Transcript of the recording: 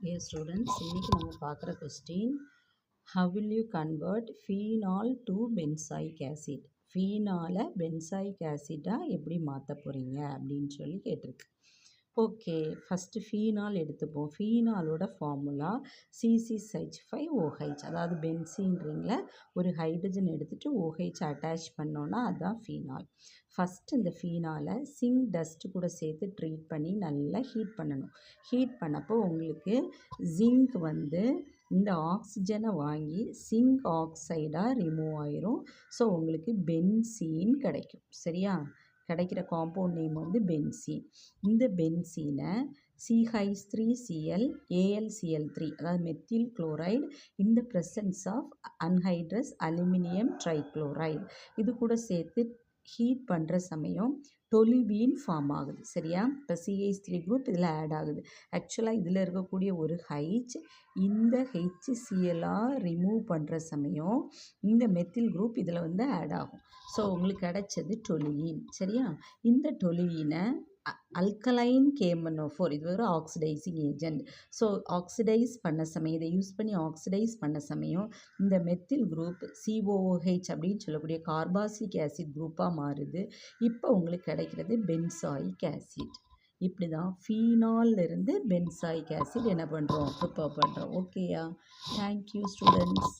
Dear students, இன்னைக்கு நம்ம பார்க்குற question, how will you convert phenol to benzoic acid? ஃபீனாலை பென்சாயிக் ஆசிடாக எப்படி மாற்ற போகிறீங்க அப்படின்னு சொல்லி கேட்டிருக்கு. ஓகே, ஃபஸ்ட்டு ஃபீனால் எடுத்துப்போம். ஃபீனாலோட ஃபார்முலா CC5OH, அதாவது பென்சீன்றீங்கள ஒரு ஹைட்ரஜன் எடுத்துகிட்டு OH அட்டாச் பண்ணோன்னா அதுதான் ஃபீனால். ஃபஸ்ட்டு இந்த ஃபீனாலை சிங்க் டஸ்ட்டு கூட சேர்த்து ட்ரீட் பண்ணி நல்லா ஹீட் பண்ணணும். ஹீட் பண்ணப்போ உங்களுக்கு ஜிங்க் இந்த ஆக்சிஜனை வாங்கி சிங்க் ஆக்சைடாக ரிமூவ் ஆயிரும். ஸோ உங்களுக்கு பென்சீன் கிடைக்கும். சரியா? கிடைக்கிற காம்பவுண்ட் நேம் பென்சீன். இந்த பென்சீனை CH3Cl AlCl3, அதாவது மெத்தில் குளோரைடு இந்த presence of anhydrous aluminium trichloride இது கூட சேர்த்து ஹீட் பண்ணுற சமயம் டொலுவீன் ஃபார்ம் ஆகுது. சரியா? இப்போ CH3 குரூப் இதில் ஆட் ஆகுது. ஆக்சுவலாக இதில் இருக்கக்கூடிய ஒரு H இந்த HCl ரிமூவ் பண்ணுற சமயம் இந்த மெத்தில் குரூப் இதில் ஆட் ஆகும். ஸோ உங்களுக்கு கிடைச்சது டொலுவீன். சரியா? இந்த டொலுவீனை அல்கலைன் KMnO4 இது ஒரு ஆக்சிடைசிங் ஏஜென்ட். ஸோ ஆக்சிடைஸ் பண்ண சமயம் இதை யூஸ் பண்ணி ஆக்சிடைஸ் பண்ண சமயம் இந்த மெத்தில் குரூப் COOH அப்படின்னு சொல்லக்கூடிய கார்பாக்சிலிக் ஆசிட் குரூப்பாக மாறுது. இப்போ உங்களுக்கு கிடைக்கிறது பென்சாயிக் ஆசிட். இப்படி தான் ஃபீனாலிருந்து பென்சாயிக் ஆசிட் என்ன பண்ணுறோம், ப்ரிப்பேர் பண்ணுறோம். ஓகேயா? Thank you students.